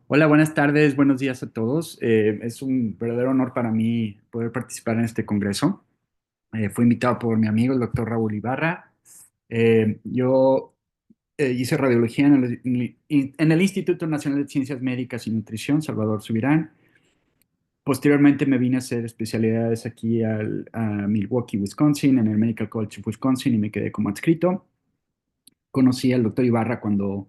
Hola, buenas tardes, buenos días a todos. Es un verdadero honor para mí poder participar en este congreso. Fui invitado por mi amigo, el doctor Raúl Ibarra. Yo hice radiología en el Instituto Nacional de Ciencias Médicas y Nutrición, Salvador Subirán. Posteriormente me vine a hacer especialidades aquí a Milwaukee, Wisconsin, en el Medical College of Wisconsin y me quedé como adscrito. Conocí al doctor Ibarra cuando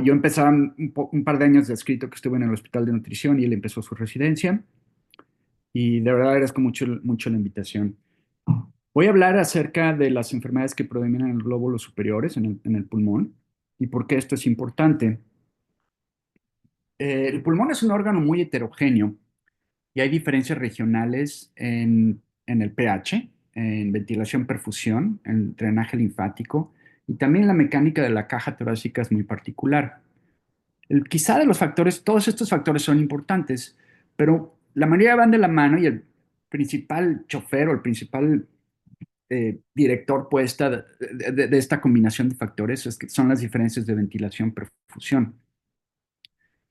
yo empezaba un par de años de escrito que estuve en el Hospital de Nutrición y él empezó su residencia y de verdad agradezco mucho la invitación. Voy a hablar acerca de las enfermedades que predominan en los glóbulos superiores, en el pulmón, y por qué esto es importante. El pulmón es un órgano muy heterogéneo y hay diferencias regionales en el pH, en ventilación-perfusión, en drenaje linfático y también la mecánica de la caja torácica es muy particular. Quizá de los factores, todos estos factores son importantes, pero la mayoría van de la mano y el principal chofer o el principal director puesta de esta combinación de factores son las diferencias de ventilación-perfusión.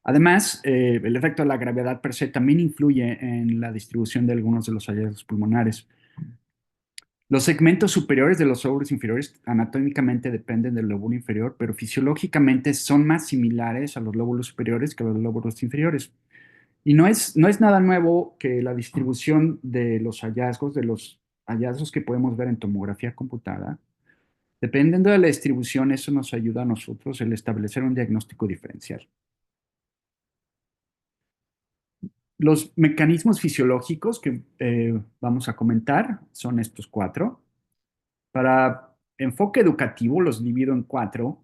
Además, el efecto de la gravedad per se también influye en la distribución de algunos de los hallazgos pulmonares. Los segmentos superiores de los lóbulos inferiores anatómicamente dependen del lóbulo inferior, pero fisiológicamente son más similares a los lóbulos superiores que a los lóbulos inferiores. Y no es nada nuevo que la distribución de los hallazgos que podemos ver en tomografía computada, dependiendo de la distribución, eso nos ayuda a nosotros el establecer un diagnóstico diferencial. Los mecanismos fisiológicos que vamos a comentar son estos cuatro. Para enfoque educativo los divido en cuatro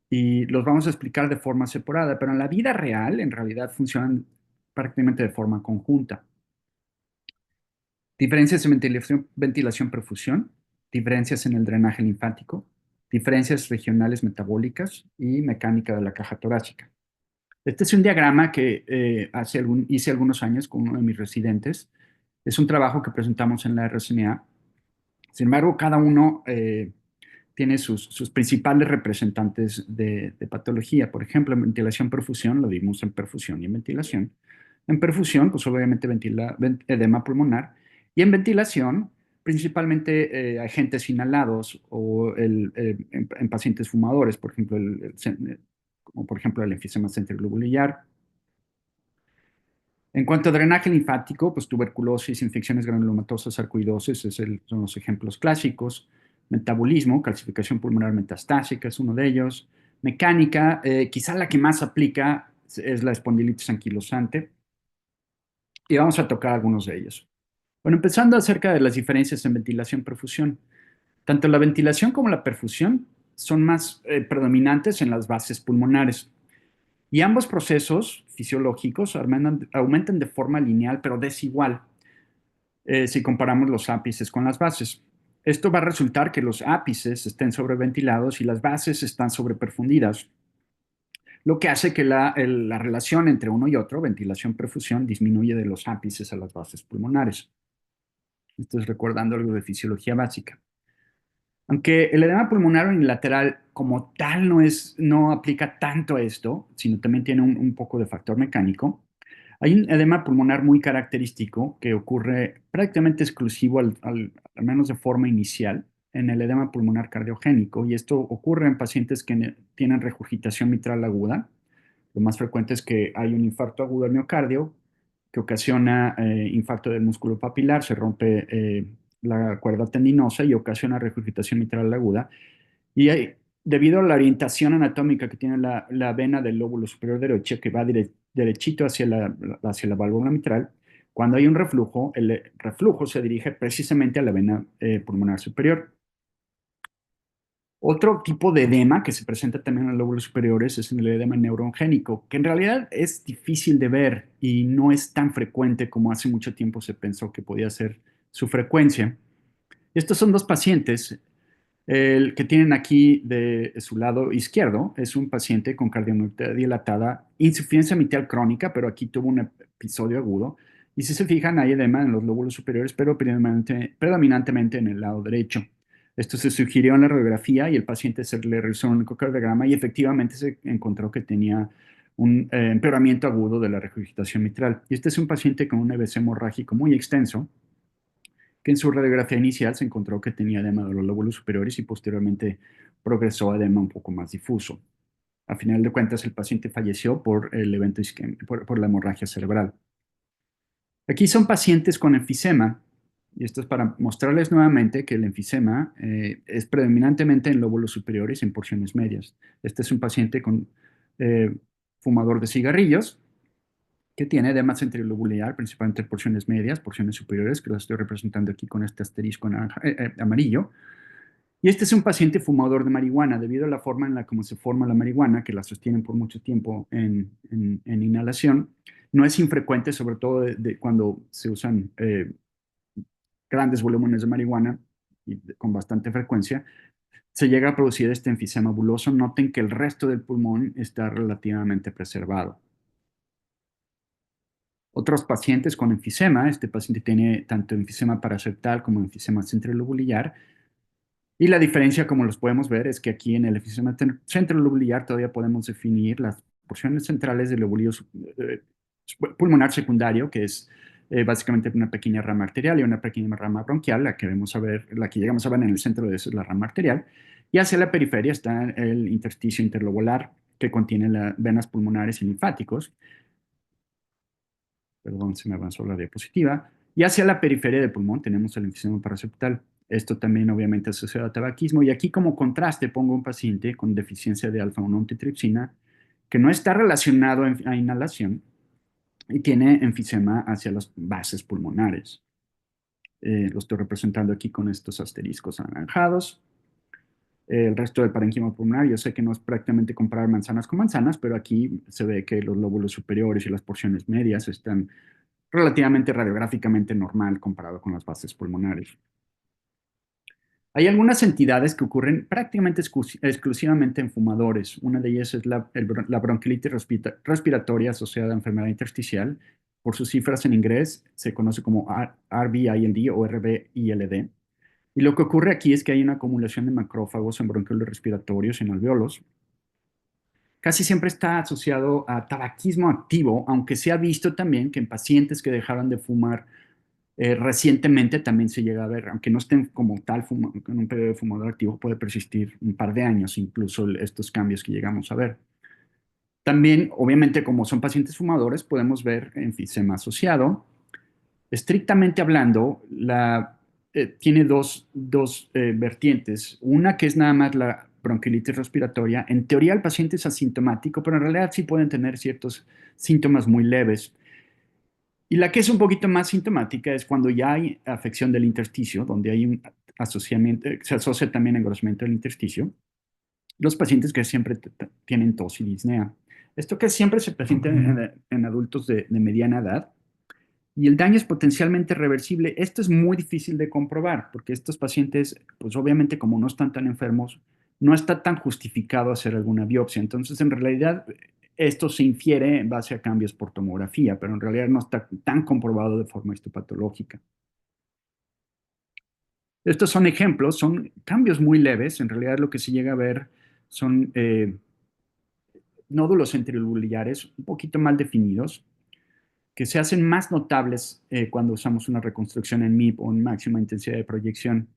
y los vamos a explicar de forma separada, pero en la vida real, en realidad, funcionan prácticamente de forma conjunta. Diferencias en ventilación-perfusión, diferencias en el drenaje linfático, diferencias regionales metabólicas y mecánica de la caja torácica. Este es un diagrama que hice algunos años con uno de mis residentes. Es un trabajo que presentamos en la RCNA. Sin embargo, cada uno tiene sus principales representantes de patología. Por ejemplo, en ventilación-perfusión lo dimos en perfusión y en ventilación. En perfusión, pues obviamente edema pulmonar. Y en ventilación, principalmente agentes inhalados o en pacientes fumadores, por ejemplo, como por ejemplo el enfisema centroglobular. En cuanto a drenaje linfático, pues tuberculosis, infecciones granulomatosas, sarcoidosis son los ejemplos clásicos. Metabolismo, calcificación pulmonar metastásica es uno de ellos. Mecánica, quizá la que más aplica es la espondilitis anquilosante. Y vamos a tocar algunos de ellos. Bueno, empezando acerca de las diferencias en ventilación-perfusión. Tanto la ventilación como la perfusión son más predominantes en las bases pulmonares. Y ambos procesos fisiológicos aumentan de forma lineal, pero desigual, si comparamos los ápices con las bases. Esto va a resultar que los ápices estén sobreventilados y las bases están sobreperfundidas, lo que hace que la relación entre uno y otro, ventilación-perfusión, disminuye de los ápices a las bases pulmonares. Esto es recordando algo de fisiología básica. Aunque el edema pulmonar unilateral como tal no aplica tanto a esto, sino también tiene un poco de factor mecánico, hay un edema pulmonar muy característico que ocurre prácticamente exclusivo, al menos de forma inicial, en el edema pulmonar cardiogénico, y esto ocurre en pacientes que tienen regurgitación mitral aguda. Lo más frecuente es que hay un infarto agudo del miocardio que ocasiona infarto del músculo papilar, se rompe la cuerda tendinosa y ocasiona regurgitación mitral aguda. Debido a la orientación anatómica que tiene la vena del lóbulo superior derecho, que va derechito hacia la válvula mitral, cuando hay un reflujo, el reflujo se dirige precisamente a la vena pulmonar superior. Otro tipo de edema que se presenta también en los lóbulos superiores es el edema neurogénico, que en realidad es difícil de ver y no es tan frecuente como hace mucho tiempo se pensó que podía ser su frecuencia. Estos son dos pacientes. El que tienen aquí de su lado izquierdo es un paciente con cardiomiopatía dilatada, insuficiencia mitral crónica, pero aquí tuvo un episodio agudo. Y si se fijan, hay edema en los lóbulos superiores, pero predominantemente en el lado derecho. Esto se sugirió en la radiografía y el paciente se le realizó un ecocardiograma y efectivamente se encontró que tenía un empeoramiento agudo de la regurgitación mitral. Y este es un paciente con un EBC hemorrágico muy extenso, que en su radiografía inicial se encontró que tenía edema de los lóbulos superiores y posteriormente progresó a edema un poco más difuso. A final de cuentas, el paciente falleció por el evento por la hemorragia cerebral. Aquí son pacientes con enfisema, y esto es para mostrarles nuevamente que el enfisema es predominantemente en lóbulos superiores y en porciones medias. Este es un paciente con eh, fumador de cigarrillos que tiene edema centrilobular, principalmente en porciones medias, porciones superiores, que lo estoy representando aquí con este asterisco amarillo. Y este es un paciente fumador de marihuana, debido a la forma en la como se forma la marihuana, que la sostienen por mucho tiempo en inhalación. No es infrecuente, sobre todo cuando se usan grandes volúmenes de marihuana y con bastante frecuencia, se llega a producir este enfisema buloso. Noten que el resto del pulmón está relativamente preservado. Otros pacientes con enfisema, este paciente tiene tanto enfisema paraseptal como enfisema centrilobular, y la diferencia, como los podemos ver, es que aquí en el enfisema centrilobular todavía podemos definir las porciones centrales del lóbulo eh, pulmonar secundario, que es básicamente una pequeña rama arterial y una pequeña rama bronquial, la que llegamos a ver en el centro de eso es la rama arterial, y hacia la periferia está el intersticio interlobular, que contiene las venas pulmonares y linfáticos. Perdón, se me avanzó la diapositiva. Y hacia la periferia del pulmón tenemos el enfisema paraseptal. Esto también obviamente asociado a tabaquismo. Y aquí como contraste pongo un paciente con deficiencia de alfa-1 antitripsina que no está relacionado a inhalación y tiene enfisema hacia las bases pulmonares. Lo estoy representando aquí con estos asteriscos anaranjados. El resto del parénquima pulmonar, yo sé que no es prácticamente comparar manzanas con manzanas, pero aquí se ve que los lóbulos superiores y las porciones medias están relativamente radiográficamente normal comparado con las bases pulmonares. Hay algunas entidades que ocurren prácticamente exclusivamente en fumadores. Una de ellas es la bronquiolitis respiratoria asociada a enfermedad intersticial. Por sus cifras en inglés se conoce como RBILD o RBILD. Y lo que ocurre aquí es que hay una acumulación de macrófagos en bronquiolos respiratorios en alveolos. Casi siempre está asociado a tabaquismo activo, aunque se ha visto también que en pacientes que dejaron de fumar recientemente también se llega a ver, aunque no estén como tal en un periodo de fumador activo, puede persistir un par de años, incluso estos cambios que llegamos a ver. También, obviamente, como son pacientes fumadores, podemos ver enfisema asociado. Estrictamente hablando, tiene dos vertientes. Una que es nada más la bronquiolitis respiratoria. En teoría, el paciente es asintomático, pero en realidad sí pueden tener ciertos síntomas muy leves. Y la que es un poquito más sintomática es cuando ya hay afección del intersticio, donde hay un asociamiento, se asocia también engrosamiento del intersticio. Los pacientes que siempre tienen tos y disnea. Esto que siempre se presenta en adultos de mediana edad, y el daño es potencialmente reversible. Esto es muy difícil de comprobar, porque estos pacientes, pues obviamente como no están tan enfermos, no está tan justificado hacer alguna biopsia. Entonces, en realidad, esto se infiere en base a cambios por tomografía, pero en realidad no está tan comprobado de forma histopatológica. Estos son ejemplos, son cambios muy leves. En realidad, lo que se llega a ver son nódulos centrilobulares un poquito mal definidos, que se hacen más notables cuando usamos una reconstrucción en MIP o en máxima intensidad de proyección.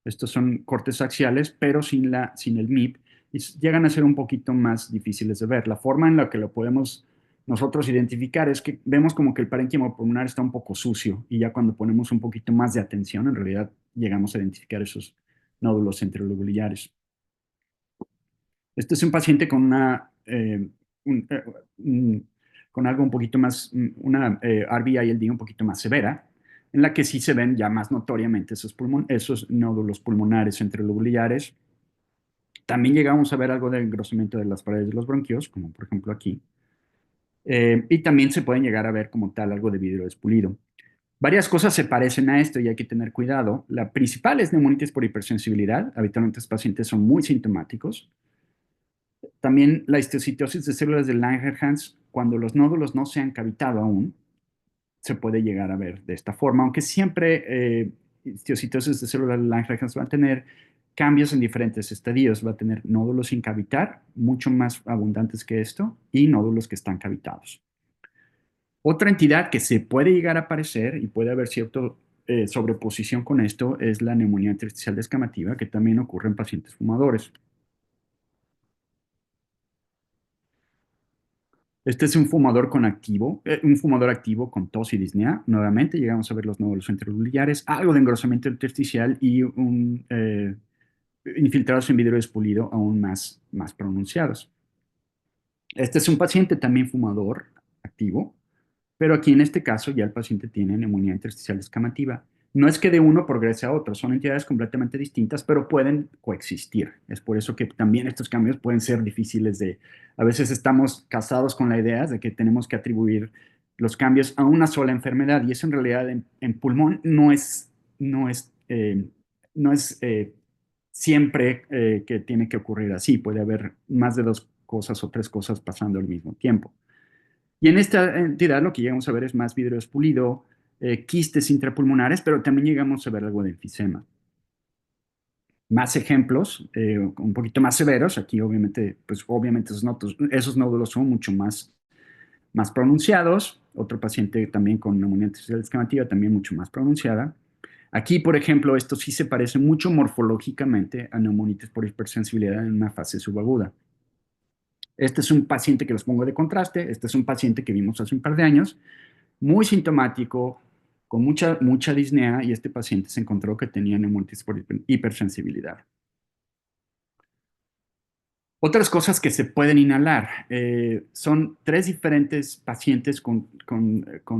Estos son cortes axiales, pero sin el MIP, y llegan a ser un poquito más difíciles de ver. La forma en la que lo podemos nosotros identificar es que vemos como que el parénquima pulmonar está un poco sucio, y ya cuando ponemos un poquito más de atención, en realidad llegamos a identificar esos nódulos centrilobulares. Este es un paciente con un, eh, un, con algo un poquito más, una RBILD un poquito más severa, en la que sí se ven ya más notoriamente esos nódulos pulmonares centrilobulares. También llegamos a ver algo de engrosamiento de las paredes de los bronquios, como por ejemplo aquí. Y también se pueden llegar a ver como tal algo de vidrio despulido. Varias cosas se parecen a esto y hay que tener cuidado. La principal es neumonitis por hipersensibilidad. Habitualmente los pacientes son muy sintomáticos. También la histocitosis de células de Langerhans, cuando los nódulos no se han cavitado aún, se puede llegar a ver de esta forma, aunque siempre histocitosis de células de Langerhans va a tener cambios en diferentes estadios. Va a tener nódulos sin cavitar, mucho más abundantes que esto, y nódulos que están cavitados. Otra entidad que se puede llegar a aparecer y puede haber cierta sobreposición con esto es la neumonía intersticial descamativa, que también ocurre en pacientes fumadores. Este es un fumador activo con tos y disnea. Nuevamente llegamos a ver los nódulos intraurticulares, algo de engrosamiento intersticial y infiltrados en vidrio despulido aún más pronunciados. Este es un paciente también fumador activo, pero aquí en este caso ya el paciente tiene neumonía intersticial descamativa. No es que de uno progrese a otro, son entidades completamente distintas, pero pueden coexistir. Es por eso que también estos cambios pueden ser difíciles de... A veces estamos casados con la idea de que tenemos que atribuir los cambios a una sola enfermedad y eso en realidad en pulmón no es, no es siempre que tiene que ocurrir así. Puede haber más de dos cosas o tres cosas pasando al mismo tiempo. Y en esta entidad lo que llegamos a ver es más vidrio espulido, quistes intrapulmonares, pero también llegamos a ver algo de enfisema. Más ejemplos, un poquito más severos, aquí obviamente, pues obviamente esos nódulos son mucho más pronunciados. Otro paciente también con neumonía intersticial descamativa, también mucho más pronunciada. Aquí, por ejemplo, esto sí se parece mucho morfológicamente a neumonitis por hipersensibilidad en una fase subaguda. Este es un paciente que los pongo de contraste, este es un paciente que vimos hace un par de años, muy sintomático, con mucha disnea, y este paciente se encontró que tenía neumonitis por hipersensibilidad. Otras cosas que se pueden inhalar. Son tres diferentes pacientes con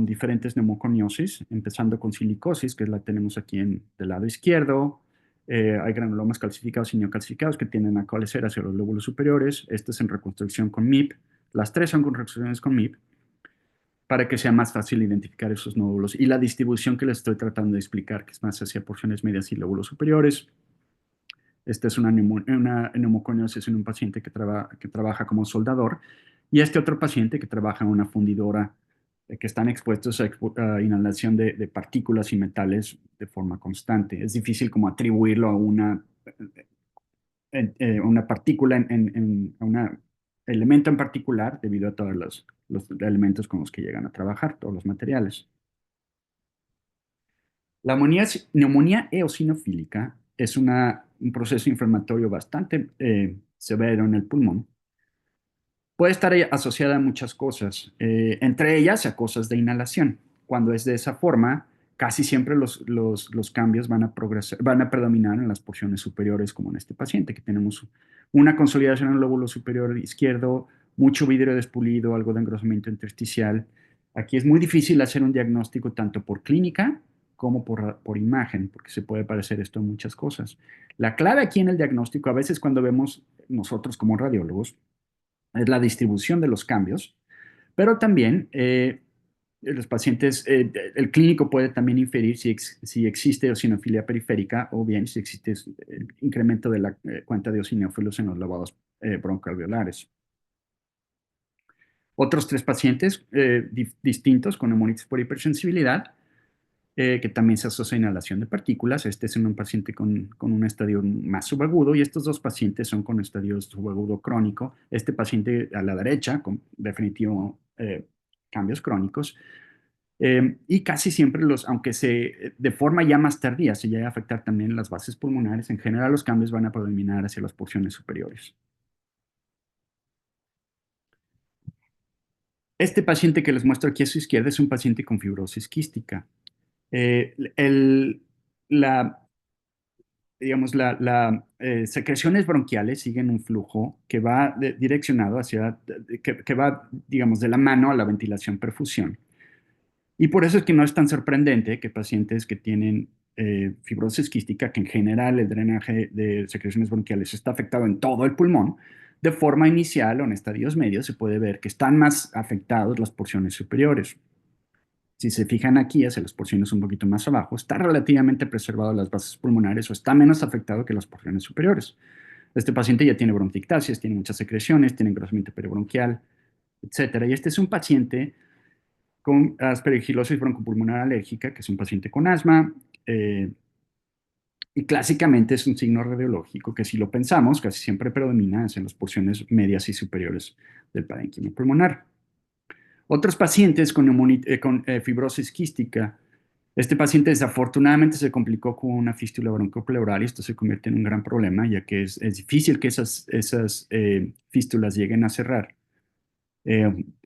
diferentes neumoconiosis, empezando con silicosis, que la tenemos aquí del lado izquierdo. Hay granulomas calcificados y neocalcificados que tienden a coalescer hacia los lóbulos superiores. Este es en reconstrucción con MIP. Las tres son con reconstrucciones con MIP para que sea más fácil identificar esos nódulos. Y la distribución que les estoy tratando de explicar, que es más hacia porciones medias y lóbulos superiores. Esta es una neumoconiosis en un paciente que trabaja como soldador. Y este otro paciente que trabaja en una fundidora, que están expuestos a inhalación de partículas y metales de forma constante. Es difícil como atribuirlo a una partícula, a un elemento en particular, debido a todos los elementos con los que llegan a trabajar, todos los materiales. La neumonía eosinofílica es un proceso inflamatorio bastante severo en el pulmón. Puede estar asociada a muchas cosas, entre ellas a cosas de inhalación. Cuando es de esa forma, casi siempre los cambios van a predominar en las porciones superiores, como en este paciente, que tenemos una consolidación en el lóbulo superior izquierdo, mucho vidrio despulido, algo de engrosamiento intersticial. Aquí es muy difícil hacer un diagnóstico tanto por clínica como por imagen, porque se puede parecer esto en muchas cosas. La clave aquí en el diagnóstico, a veces cuando vemos nosotros como radiólogos, es la distribución de los cambios, pero también los pacientes, el clínico puede también inferir si existe eosinofilia periférica o bien si existe el incremento de la cuenta de eosinófilos en los lavados broncoalveolares. Otros tres pacientes distintos con neumonitis por hipersensibilidad, que también se asocia a inhalación de partículas. Este es en un paciente con un estadio más subagudo y estos dos pacientes son con estadio subagudo crónico. Este paciente a la derecha, con definitivo cambios crónicos. Y casi siempre aunque de forma ya más tardía se llega a afectar también las bases pulmonares, en general los cambios van a predominar hacia las porciones superiores. Este paciente que les muestro aquí a su izquierda es un paciente con fibrosis quística. Eh, el, la, secreciones bronquiales siguen un flujo que va direccionado que va, digamos, de la mano a la ventilación-perfusión. Y por eso es que no es tan sorprendente que pacientes que tienen fibrosis quística, que en general el drenaje de secreciones bronquiales está afectado en todo el pulmón, de forma inicial o en estadios medios se puede ver que están más afectados las porciones superiores. Si se fijan aquí, hacia las porciones un poquito más abajo, está relativamente preservado las bases pulmonares o está menos afectado que las porciones superiores. Este paciente ya tiene bronquiectasias, tiene muchas secreciones, tiene engrosamiento peribronquial, etcétera. Y este es un paciente con aspergilosis broncopulmonar alérgica, que es un paciente con asma, Y clásicamente es un signo radiológico que si lo pensamos, casi siempre predomina en las porciones medias y superiores del parénquima pulmonar. Otros pacientes con fibrosis quística, este paciente desafortunadamente se complicó con una fístula broncopleural y esto se convierte en un gran problema, ya que es difícil que esas fístulas lleguen a cerrar.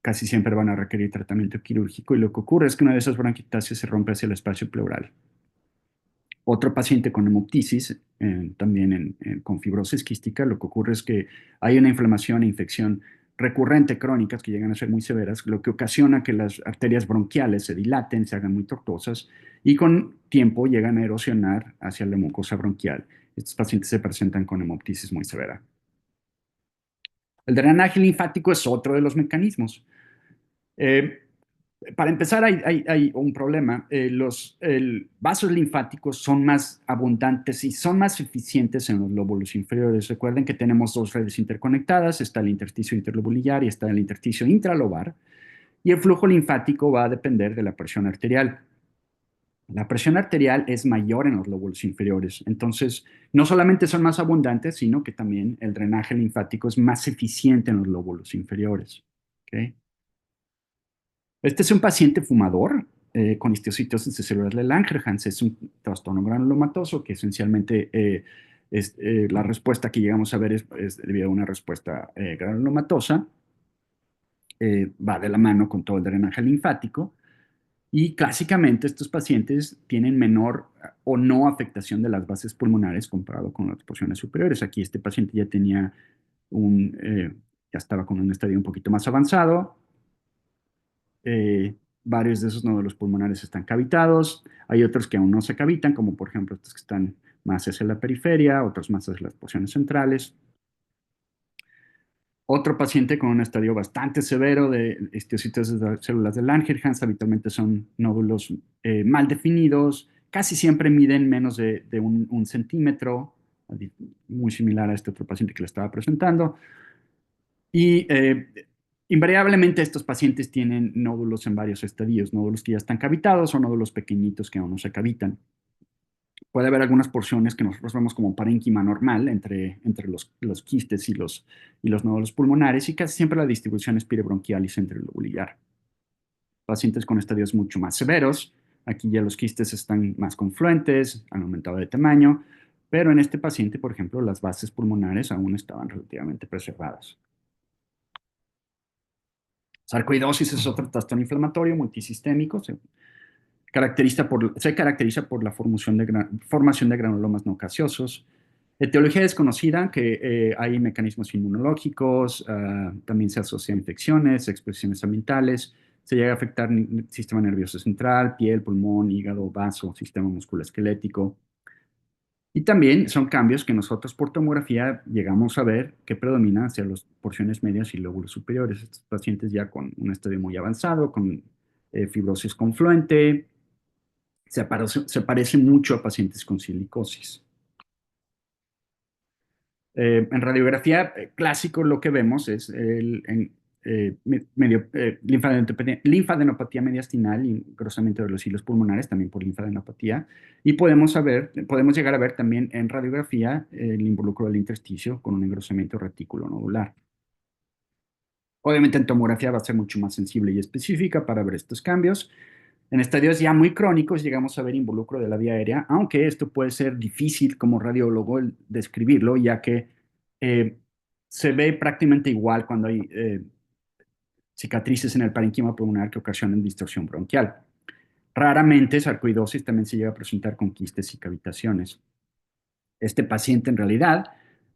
Casi siempre van a requerir tratamiento quirúrgico y lo que ocurre es que una de esas bronquiectasias se rompe hacia el espacio pleural. Otro paciente con hemoptisis, también con fibrosis quística, lo que ocurre es que hay una inflamación e infección recurrente crónicas que llegan a ser muy severas, lo que ocasiona que las arterias bronquiales se dilaten, se hagan muy tortuosas y con tiempo llegan a erosionar hacia la mucosa bronquial. Estos pacientes se presentan con hemoptisis muy severa. El drenaje linfático es otro de los mecanismos. Eh, para empezar, hay un problema. Los vasos linfáticos son más abundantes y son más eficientes en los lóbulos inferiores. Recuerden que tenemos dos redes interconectadas, está el intersticio interlobular y está el intersticio intralobar, y el flujo linfático va a depender de la presión arterial. La presión arterial es mayor en los lóbulos inferiores, entonces no solamente son más abundantes, sino que también el drenaje linfático es más eficiente en los lóbulos inferiores. ¿Ok? Este es un paciente fumador con histiocytosis de células de Langerhans. Es un trastorno granulomatoso que esencialmente la respuesta que llegamos a ver es debido a una respuesta granulomatosa. Va de la mano con todo el drenaje linfático. Y clásicamente estos pacientes tienen menor o no afectación de las bases pulmonares comparado con las porciones superiores. Aquí este paciente ya tenía ya estaba con un estadio un poquito más avanzado. Varios de esos nódulos pulmonares están cavitados, hay otros que aún no se cavitan, como por ejemplo estos que están más hacia la periferia, otros más hacia las porciones centrales. Otro paciente con un estadio bastante severo de histiocytosis de células de Langerhans, habitualmente son nódulos mal definidos, casi siempre miden menos de un centímetro, muy similar a este otro paciente que le estaba presentando. Y invariablemente estos pacientes tienen nódulos en varios estadios, nódulos que ya están cavitados o nódulos pequeñitos que aún no se cavitan. Puede haber algunas porciones que nosotros vemos como parénquima normal entre los quistes y los nódulos pulmonares y casi siempre la distribución es pirebronquial y centrilobular. Pacientes con estadios mucho más severos, aquí ya los quistes están más confluentes, han aumentado de tamaño, pero en este paciente, por ejemplo, las bases pulmonares aún estaban relativamente preservadas. Sarcoidosis es otro trastorno inflamatorio multisistémico. Se caracteriza por la formación de granulomas no gaseosos. Etiología desconocida, que hay mecanismos inmunológicos, también se asocia a infecciones, expresiones ambientales, se llega a afectar el sistema nervioso central, piel, pulmón, hígado, vaso, sistema musculoesquelético. Y también son cambios que nosotros por tomografía llegamos a ver que predominan hacia las porciones medias y lóbulos superiores. Estos pacientes ya con un estadio muy avanzado, con fibrosis confluente, se parece mucho a pacientes con silicosis. En radiografía clásico lo que vemos es linfadenopatía mediastinal y engrosamiento de los hilos pulmonares, también por linfadenopatía. Y podemos llegar a ver también en radiografía el involucro del intersticio con un engrosamiento reticulonodular. Obviamente en tomografía va a ser mucho más sensible y específica para ver estos cambios. En estadios ya muy crónicos llegamos a ver involucro de la vía aérea, aunque esto puede ser difícil como radiólogo describirlo, ya que eh, se ve prácticamente igual cuando hay cicatrices en el parénquima pulmonar que ocasionan distorsión bronquial. Raramente sarcoidosis también se llega a presentar con quistes y cavitaciones. Este paciente en realidad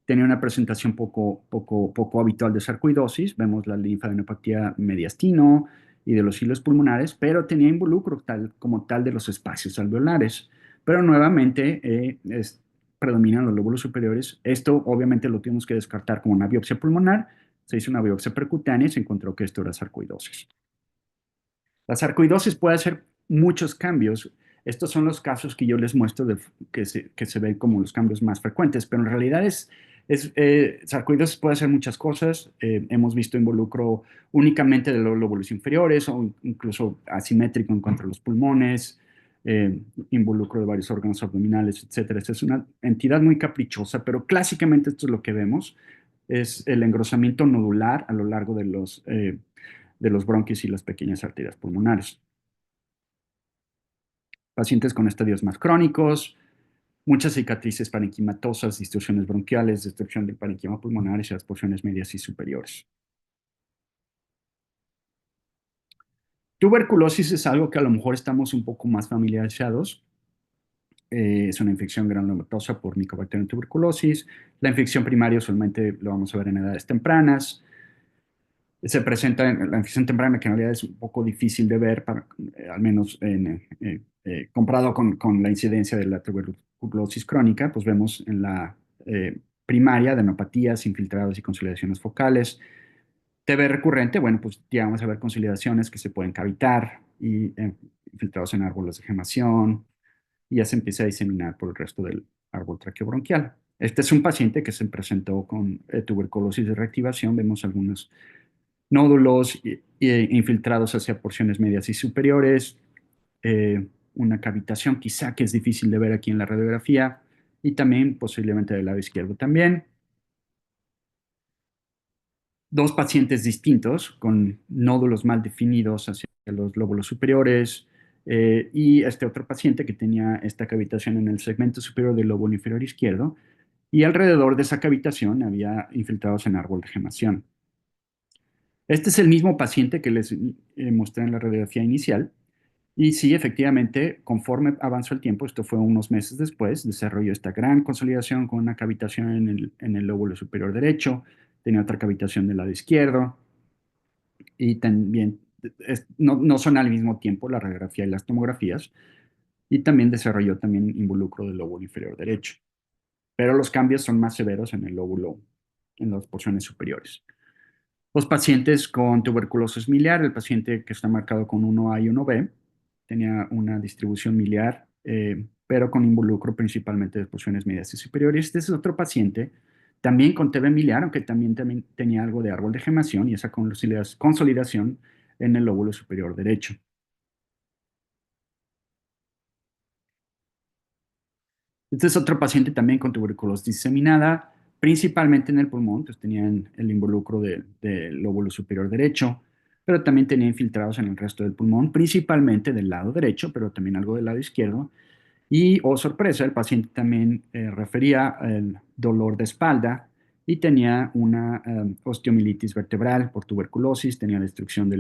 tenía una presentación poco habitual de sarcoidosis. Vemos la linfadenopatía mediastino y de los hilos pulmonares, pero tenía involucro como tal de los espacios alveolares. Pero nuevamente predominan los lóbulos superiores. Esto obviamente lo tuvimos que descartar como una biopsia pulmonar. Se hizo una biopsia percutánea y se encontró que esto era sarcoidosis. La sarcoidosis puede hacer muchos cambios. Estos son los casos que yo les muestro que se ven como los cambios más frecuentes, pero en realidad sarcoidosis puede hacer muchas cosas. Hemos visto involucro únicamente de los lóbulos inferiores o incluso asimétrico en cuanto a los pulmones. involucro de varios órganos abdominales, etcétera. Esta es una entidad muy caprichosa, pero clásicamente esto es lo que vemos, es el engrosamiento nodular a lo largo de los bronquios y las pequeñas arterias pulmonares. Pacientes con estadios más crónicos, muchas cicatrices parenquimatosas, distorsiones bronquiales, destrucción del parenquima pulmonar hacia las porciones medias y superiores. Tuberculosis es algo que a lo mejor estamos un poco más familiarizados. Es una infección granulomatosa por Mycobacterium tuberculosis. La infección primaria usualmente lo vamos a ver en edades tempranas. Se presenta en la infección temprana, que en realidad es un poco difícil de ver, al menos comparado con la incidencia de la tuberculosis crónica, pues vemos en la primaria adenopatías, infiltrados y consolidaciones focales. TB recurrente, bueno, pues ya vamos a ver consolidaciones que se pueden cavitar y infiltrados en árboles de gemación, y ya se empieza a diseminar por el resto del árbol traqueobronquial. Este es un paciente que se presentó con tuberculosis de reactivación. Vemos algunos nódulos infiltrados hacia porciones medias y superiores, una cavitación quizá que es difícil de ver aquí en la radiografía, y también posiblemente del lado izquierdo también. Dos pacientes distintos con nódulos mal definidos hacia los lóbulos superiores, y este otro paciente que tenía esta cavitación en el segmento superior del lóbulo inferior izquierdo, y alrededor de esa cavitación había infiltrados en árbol de gemación. Este es el mismo paciente que les mostré en la radiografía inicial. Y sí, efectivamente, conforme avanzó el tiempo, esto fue unos meses después, desarrolló esta gran consolidación con una cavitación en el lóbulo superior derecho, tenía otra cavitación del lado izquierdo, y también no son al mismo tiempo la radiografía y las tomografías, y también desarrolló también involucro del lóbulo inferior derecho. Pero los cambios son más severos en el lóbulo, en las porciones superiores. Los pacientes con tuberculosis miliar, el paciente que está marcado con 1A y 1B, tenía una distribución miliar, pero con involucro principalmente de porciones medias y superiores. Este es otro paciente, también con TB miliar, aunque también tenía algo de árbol de gemación y esa consolidación en el lóbulo superior derecho. Este es otro paciente también con tuberculosis diseminada, principalmente en el pulmón, pues tenían el involucro del lóbulo superior derecho, pero también tenía infiltrados en el resto del pulmón, principalmente del lado derecho, pero también algo del lado izquierdo. Y, oh sorpresa, el paciente también refería el dolor de espalda y tenía una osteomielitis vertebral por tuberculosis, tenía destrucción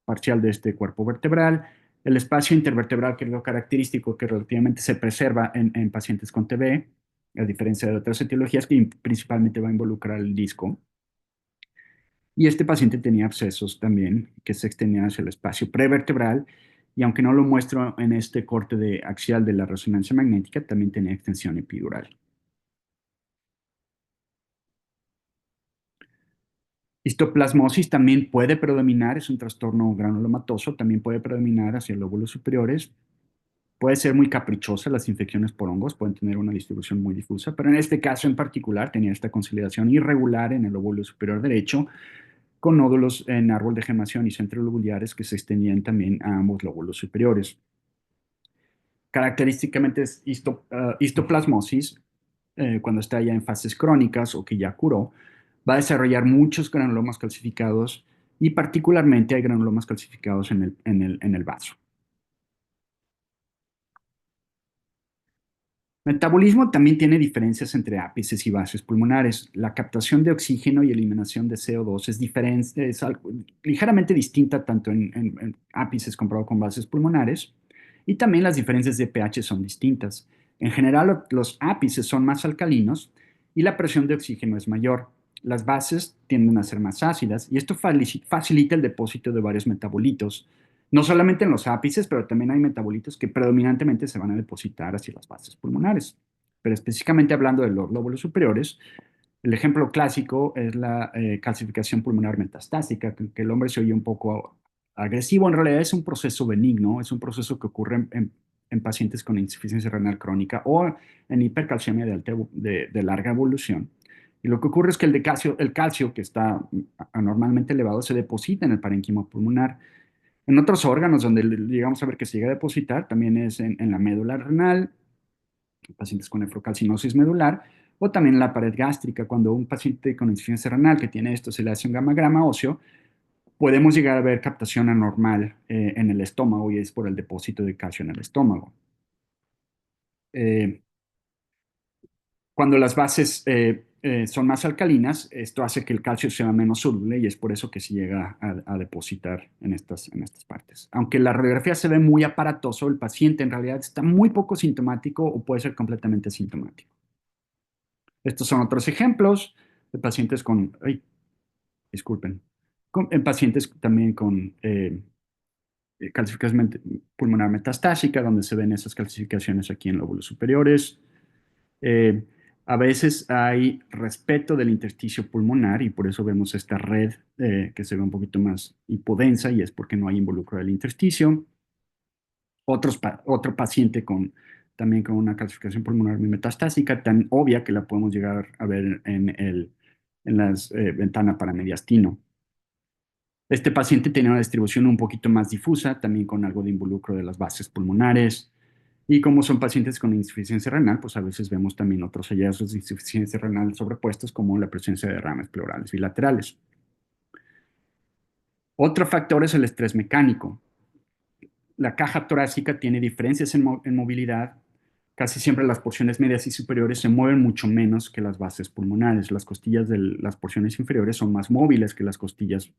parcial de este cuerpo vertebral. El espacio intervertebral, que es lo característico que relativamente se preserva en pacientes con TB, a diferencia de otras etiologías que principalmente va a involucrar el disco. Y este paciente tenía abscesos también que se extendían hacia el espacio prevertebral, y aunque no lo muestro en este corte axial de la resonancia magnética, también tenía extensión epidural. Histoplasmosis también puede predominar, es un trastorno granulomatoso, también puede predominar hacia lóbulos superiores. Puede ser muy caprichosa, las infecciones por hongos pueden tener una distribución muy difusa, pero en este caso en particular tenía esta consolidación irregular en el lóbulo superior derecho, con nódulos en árbol de gemación y centrolobulares que se extendían también a ambos lóbulos superiores. Característicamente es histoplasmosis, cuando está ya en fases crónicas o que ya curó, va a desarrollar muchos granulomas calcificados, y particularmente hay granulomas calcificados en el vaso. Metabolismo también tiene diferencias entre ápices y bases pulmonares. La captación de oxígeno y eliminación de CO2 es diferente, es ligeramente distinta tanto en ápices comparado con bases pulmonares, y también las diferencias de pH son distintas. En general, los ápices son más alcalinos y la presión de oxígeno es mayor. Las bases tienden a ser más ácidas, y esto facilita el depósito de varios metabolitos, no solamente en los ápices, pero también hay metabolitos que predominantemente se van a depositar hacia las bases pulmonares. Pero específicamente hablando de los lóbulos superiores, el ejemplo clásico es la calcificación pulmonar metastásica, que el hombre se oye un poco agresivo. En realidad es un proceso benigno, es un proceso que ocurre en pacientes con insuficiencia renal crónica o en hipercalciemia de larga evolución. Y lo que ocurre es que el calcio que está anormalmente elevado se deposita en el parénquima pulmonar, En otros órganos donde llegamos a ver que se llega a depositar, también es en la médula renal, pacientes con nefrocalcinosis medular, o también en la pared gástrica, cuando un paciente con insuficiencia renal que tiene esto se le hace un gammagrama óseo, podemos llegar a ver captación anormal en el estómago y es por el depósito de calcio en el estómago. Eh, Cuando las bases son más alcalinas, esto hace que el calcio sea menos soluble y es por eso que se llega a depositar en estas partes. Aunque la radiografía se ve muy aparatoso, el paciente en realidad está muy poco sintomático o puede ser completamente asintomático. Estos son otros ejemplos de pacientes con, ay, disculpen, en pacientes también con calcificación pulmonar metastásica, donde se ven esas calcificaciones aquí en lóbulos superiores. Eh, a veces hay respeto del intersticio pulmonar y por eso vemos esta red que se ve un poquito más hipodensa y es porque no hay involucro del intersticio. Otro paciente también con una calcificación pulmonar metastásica tan obvia que la podemos llegar a ver en las ventanas paramediastino. Este paciente tenía una distribución un poquito más difusa, también con algo de involucro de las bases pulmonares. Y como son pacientes con insuficiencia renal, pues a veces vemos también otros hallazgos de insuficiencia renal sobrepuestos, como la presencia de derrames pleurales bilaterales. Otro factor es el estrés mecánico. La caja torácica tiene diferencias en movilidad. Casi siempre las porciones medias y superiores se mueven mucho menos que las bases pulmonares. Las costillas de las porciones inferiores son más móviles que las costillas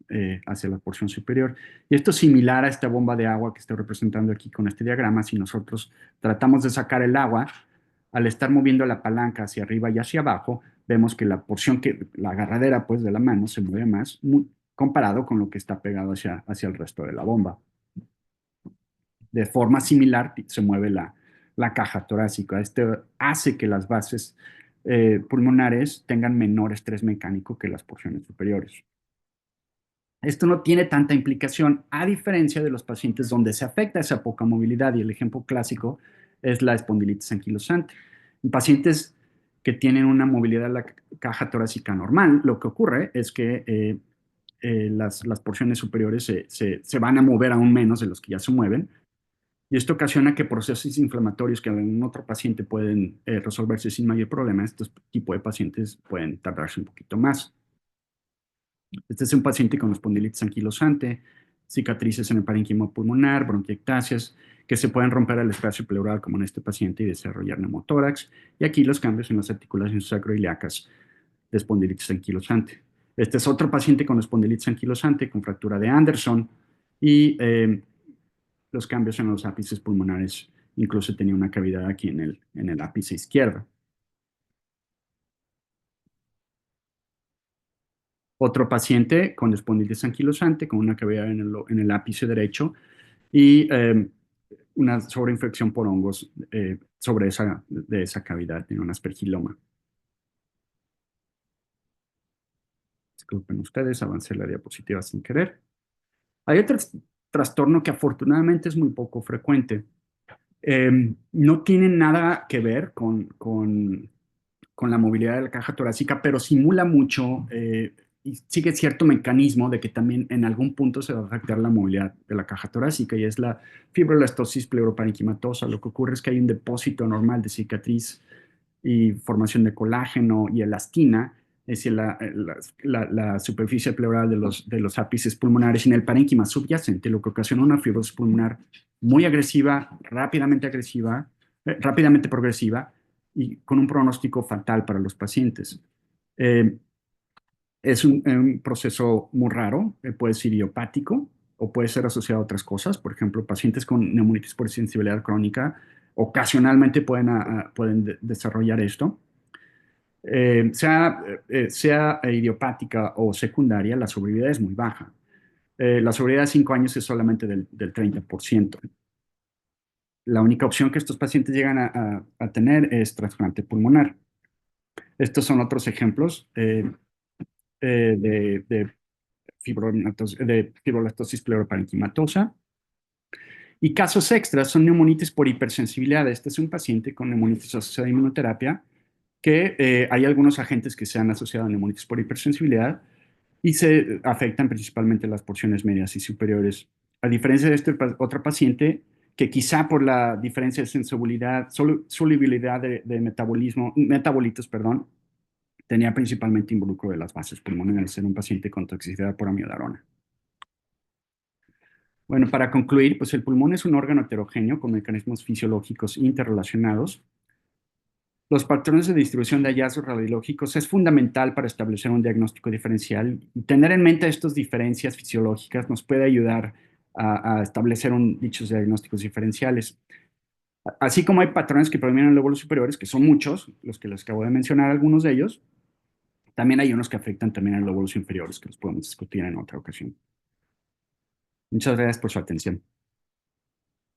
hacia la porción superior. Y esto es similar a esta bomba de agua que estoy representando aquí con este diagrama. Si nosotros tratamos de sacar el agua, al estar moviendo la palanca hacia arriba y hacia abajo, vemos que la agarradera pues, de la mano se mueve más comparado con lo que está pegado hacia el resto de la bomba. De forma similar se mueve la caja torácica. Esto hace que las bases pulmonares tengan menor estrés mecánico que las porciones superiores. Esto no tiene tanta implicación, a diferencia de los pacientes donde se afecta esa poca movilidad, y el ejemplo clásico es la espondilitis anquilosante. En pacientes que tienen una movilidad de la caja torácica normal, lo que ocurre es que las porciones superiores se van a mover aún menos de los que ya se mueven, y esto ocasiona que procesos inflamatorios que en otro paciente pueden resolverse sin mayor problema, estos tipos de pacientes pueden tardarse un poquito más. Este es un paciente con espondilitis anquilosante, cicatrices en el parénquima pulmonar, bronquiectasias, que se pueden romper al espacio pleural como en este paciente y desarrollar neumotórax, y aquí los cambios en las articulaciones sacroiliacas de espondilitis anquilosante. Este es otro paciente con espondilitis anquilosante con fractura de Anderson y los cambios en los ápices pulmonares, incluso tenía una cavidad aquí en el ápice izquierdo. Otro paciente con espondilitis anquilosante con una cavidad en el ápice derecho y una sobreinfección por hongos de esa cavidad, tiene un aspergiloma. Disculpen ustedes, avancé la diapositiva sin querer. Hay otro trastorno que afortunadamente es muy poco frecuente. No tiene nada que ver con la movilidad de la caja torácica, pero simula mucho y sigue cierto mecanismo de que también en algún punto se va a afectar la movilidad de la caja torácica y es la fibrolastosis pleuroparenquimatosa. Lo que ocurre es que hay un depósito normal de cicatriz y formación de colágeno y elastina, es decir, la superficie pleural de los ápices pulmonares en el parénquima subyacente, lo que ocasiona una fibrosis pulmonar muy agresiva, rápidamente progresiva y con un pronóstico fatal para los pacientes. Eh, es un proceso muy raro, puede ser idiopático o puede ser asociado a otras cosas. Por ejemplo, pacientes con neumonitis por sensibilidad crónica ocasionalmente pueden desarrollar esto. Sea idiopática o secundaria, la sobrevida es muy baja. La sobrevida de 5 años es solamente del 30%. La única opción que estos pacientes llegan a tener es trasplante pulmonar. Estos son otros ejemplos de fibrolastosis pleuroparenquimatosa. Y casos extras son neumonitis por hipersensibilidad. Este es un paciente con neumonitis asociada a inmunoterapia, que hay algunos agentes que se han asociado a neumonitis por hipersensibilidad y se afectan principalmente las porciones medias y superiores A diferencia de este otro paciente, que quizá por la diferencia de sensibilidad, solubilidad de metabolitos, perdón, tenía principalmente involucro de las vasos pulmonares en un paciente con toxicidad por amiodarona. Bueno, para concluir, pues el pulmón es un órgano heterogéneo con mecanismos fisiológicos interrelacionados. Los patrones de distribución de hallazgos radiológicos es fundamental para establecer un diagnóstico diferencial y tener en mente estas diferencias fisiológicas nos puede ayudar a establecer dichos diagnósticos diferenciales. Así como hay patrones que provienen en lóbulos superiores, que son muchos, los que les acabo de mencionar, algunos de ellos, también hay unos que afectan también a lóbulos inferiores, que los podemos discutir en otra ocasión. Muchas gracias por su atención.